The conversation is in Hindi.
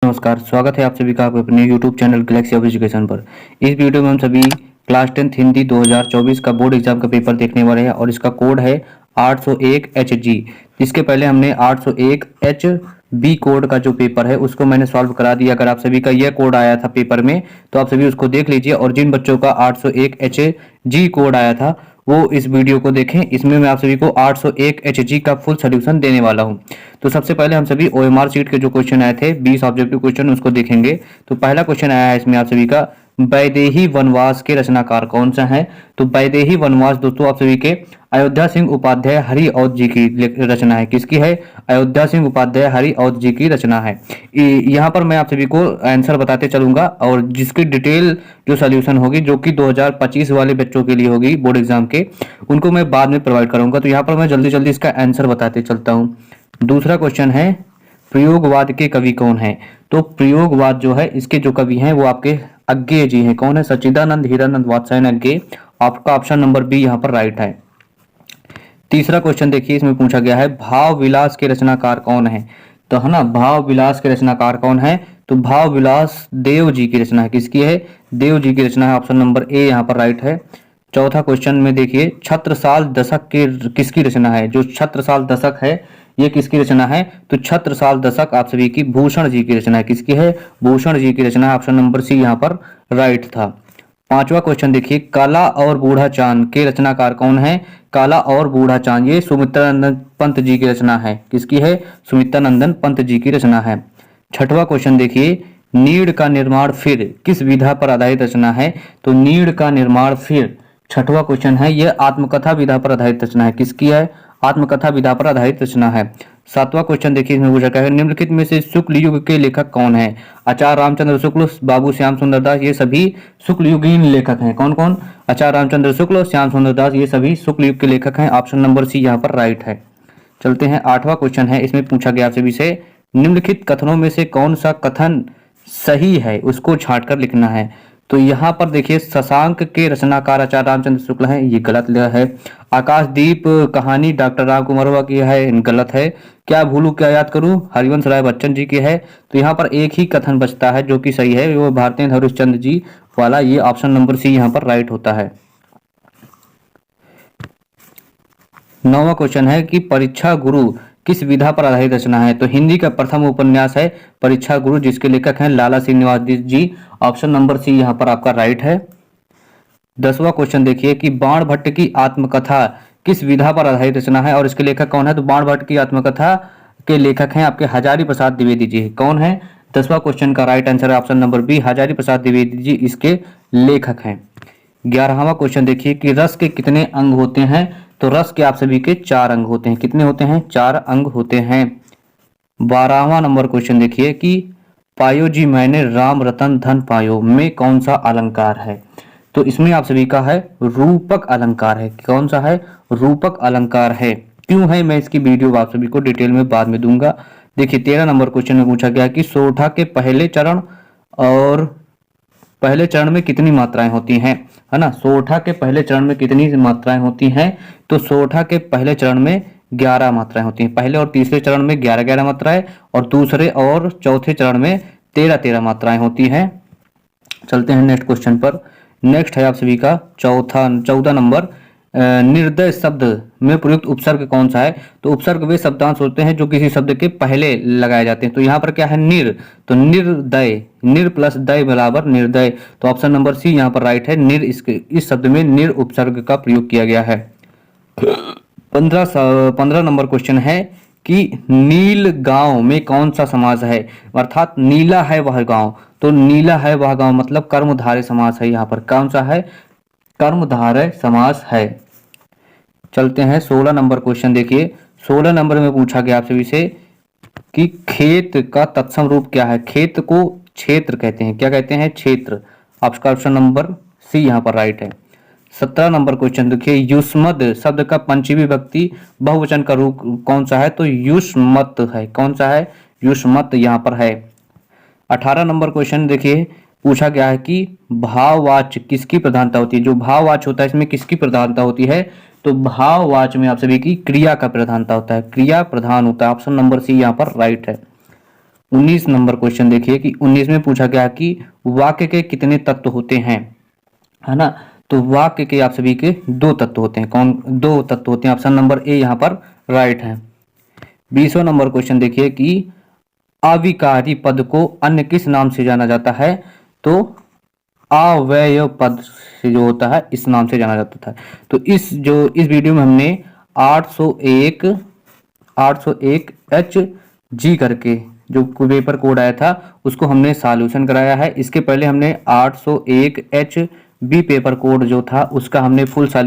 नमस्कार, स्वागत है आप सभी का आपके अपने YouTube channel Galaxy of education पर। इस वीडियो में हम सभी क्लास 10th हिंदी 2024 का बोर्ड एग्जाम का पेपर देखने वाले हैं और इसका कोड है 801 HG। इसके पहले हमने 801 HB कोड का जो पेपर है उसको मैंने सॉल्व करा दिया। अगर आप सभी का यह कोड आया था पेपर में तो आप सभी उसको देख लीजिए, और जिन बच्चों का 801 HG कोड आया था वो इस वीडियो को देखें। इसमें मैं आप सभी को 801 HG का फुल सोल्यूशन देने वाला हूं। तो सबसे पहले हम सभी OMR शीट के जो क्वेश्चन आए थे 20 ऑब्जेक्टिव क्वेश्चन उसको देखेंगे। तो पहला क्वेश्चन आया है इसमें आप सभी का, वैदेही वनवास के रचनाकार कौन सा है? तो वैदेही वनवास दोस्तों आप सभी के अयोध्या सिंह उपाध्याय हरिऔध जी की रचना है। किसकी है? अयोध्या सिंह उपाध्याय हरिऔध जी की रचना है। यहाँ पर मैं आप सभी को आंसर बताते चलूंगा और जिसकी डिटेल जो सोल्यूशन होगी जो कि 2025 वाले बच्चों के लिए होगी बोर्ड एग्जाम के, उनको मैं बाद में प्रोवाइड करूंगा। तो यहाँ पर मैं जल्दी जल्दी इसका आंसर बताते चलता हूँ। दूसरा क्वेश्चन है, प्रयोगवाद के कवि कौन है? तो प्रयोगवाद जो है इसके जो कवि हैं वो आपके अज्ञेय जी हैं। कौन है? सच्चिदानंद हीरानंद वात्स्यायन अज्ञेय। आपका ऑप्शन नंबर बी यहाँ पर राइट है। तीसरा क्वेश्चन देखिए, इसमें पूछा गया है भाव विलास के रचनाकार कौन है? तो है ना, भाव विलास के रचनाकार कौन है? तो भाव विलास देव जी की रचना है। किसकी है? देव जी की रचना है। ऑप्शन नंबर ए यहाँ पर राइट है। चौथा क्वेश्चन में देखिए, छत्रसाल दशक के किसकी रचना है? जो छत्रसाल दशक है ये किसकी रचना है? तो छत्रसाल दशक आप सभी की भूषण जी की रचना है। किसकी है? भूषण जी की रचना है। ऑप्शन नंबर सी यहाँ पर राइट था। पांचवा क्वेश्चन देखिए, काला और बूढ़ा चांद के रचनाकार कौन है? काला और बूढ़ा चांद ये सुमित्रानंदन पंत जी की रचना है। किसकी है? सुमित्रानंदन पंत जी की रचना है। छठवां क्वेश्चन देखिए, नीड़ का निर्माण फिर किस विधा पर आधारित रचना है? तो नीड़ का निर्माण फिर छठवां क्वेश्चन है, यह आत्मकथा विधा पर आधारित रचना है। किसकी है? आत्मकथा विधा पर आधारित रचना है। सातवां क्वेश्चन देखिए, इसमें पूछा गया है निम्नलिखित में से शुक्ल युग के लेखक कौन है? आचार्य रामचंद्र शुक्ल, बाबू श्याम सुंदर दास, ये सभी शुक्ल युगीन लेखक हैं। कौन कौन? आचार्य रामचंद्र शुक्ल, श्याम सुंदर दास, ये सभी शुक्ल युग के लेखक हैं। ऑप्शन नंबर सी यहाँ पर राइट है। चलते हैं, आठवां क्वेश्चन है, इसमें पूछा गया आपसे विषय निम्नलिखित कथनों में से कौन सा कथन सही है उसको छांट कर लिखना है। तो यहाँ पर देखिए, शशांक के रचनाकार आचार्य रामचंद्र शुक्ल हैं, ये गलत है। आकाशदीप कहानी डॉक्टर राम कुमार वर्मा की है, गलत है। क्या भूलूं क्या याद करूं हरिवंश राय बच्चन जी की है। तो यहाँ पर एक ही कथन बचता है जो कि सही है, वो भारतीय हरिश्चंद्र जी वाला, ये ऑप्शन नंबर सी यहाँ पर राइट होता है। नौवां क्वेश्चन है कि परीक्षा गुरु किस विधा पर आधारित रचना है? तो हिंदी का प्रथम उपन्यास है परीक्षा गुरु, जिसके लेखक हैं लाला श्रीनिवास जी। ऑप्शन नंबर सी यहाँ पर आपका राइट है। 10वां क्वेश्चन देखिए कि बाण भट्ट की आत्मकथा किस विधा पर आधारित रचना है और इसके लेखक कौन है? तो बाण भट्ट की आत्मकथा के लेखक हैं आपके हजारी प्रसाद द्विवेदी जी। कौन है? 10वां क्वेश्चन का राइट आंसर है option number B, Hazari Prasad Dwivedi ji इसके लेखक हैं। 11वां क्वेश्चन देखिए कि रस के कितने अंग होते हैं? तो रस के आप सभी के 4 अंग होते हैं। कितने होते हैं? 4 अंग होते हैं। 12वां नंबर क्वेश्चन देखिए कि पायो जी मैंने राम रतन धन पायो में कौन सा अलंकार है? तो इसमें आप सभी का है रूपक अलंकार है। कौन सा है? रूपक अलंकार है। क्यों है, मैं इसकी वीडियो आप सभी को डिटेल में बाद में दूंगा। देखिए 13 नंबर क्वेश्चन में पूछा गया कि सोरठा के पहले चरण और पहले चरण में कितनी मात्राएं होती हैं, है ना। सोरठा के पहले चरण में कितनी मात्राएं होती हैं? तो सोरठा के पहले चरण में 11 मात्राएं होती हैं। पहले और तीसरे चरण में 11 मात्राएं और दूसरे और चौथे चरण में 13 मात्राएं होती हैं। चलते हैं नेक्स्ट क्वेश्चन पर। नेक्स्ट है आप सभी का 14 नंबर, निर्दय शब्द में प्रयुक्त उपसर्ग कौन सा है? तो उपसर्ग वे शब्दांश होते हैं जो किसी शब्द के पहले लगाए जाते हैं। तो यहाँ पर क्या है? निर, तो निर्दय, निर प्लस दय बराबर निर्दय। तो ऑप्शन नंबर सी यहाँ पर राइट है। निर, इस शब्द में निर उपसर्ग का प्रयोग किया गया है। 15 नंबर क्वेश्चन है कि नील गांव में कौन सा समास है? अर्थात नीला है वह गांव। तो नीला है वह गांव मतलब कर्मधारय समास है। यहाँ पर कौन सा है? कर्मधारय समास है। चलते हैं 16 नंबर क्वेश्चन देखिए। 16 नंबर में पूछा गया आपसे विषय कि खेत का तत्सम रूप क्या है? खेत को क्षेत्र कहते हैं। क्या कहते हैं? क्षेत्र। आपका ऑप्शन नंबर सी यहाँ पर राइट है। 17 नंबर क्वेश्चन देखिए, युष्मद शब्द का पंचमी विभक्ति बहुवचन का रूप कौन सा है? तो युष्मत है। कौन सा है? युष्मत यहाँ पर है। 18 नंबर क्वेश्चन देखिए, पूछा गया है कि भाववाच्य किसकी प्रधानता होती है? जो भाववाच्य होता है इसमें किसकी प्रधानता होती है? तो भाववाच्य में आप सभी की क्रिया का प्रधानता होता है। क्रिया प्रधान होता है। ऑप्शन नंबर सी यहाँ पर राइट है। 19 नंबर क्वेश्चन देखिए कि 19 में पूछा गया कि वाक्य के कितने तत्व होते हैं, है ना। तो वाक्य के आप सभी के 2 तत्व होते हैं। कौन 2 तत्व होते हैं? ऑप्शन नंबर ए यहाँ पर राइट है। 20वां नंबर क्वेश्चन देखिए कि अविकारी पद को अन्य किस नाम से जाना जाता है? तो अव्यय पद से जो होता है इस नाम से जाना जाता था। तो इस वीडियो में हमने 801 एच जी करके जो पेपर कोड आया था उसको हमने सॉल्यूशन कराया है। इसके पहले हमने 801 एच बी पेपर कोड जो था उसका हमने फुल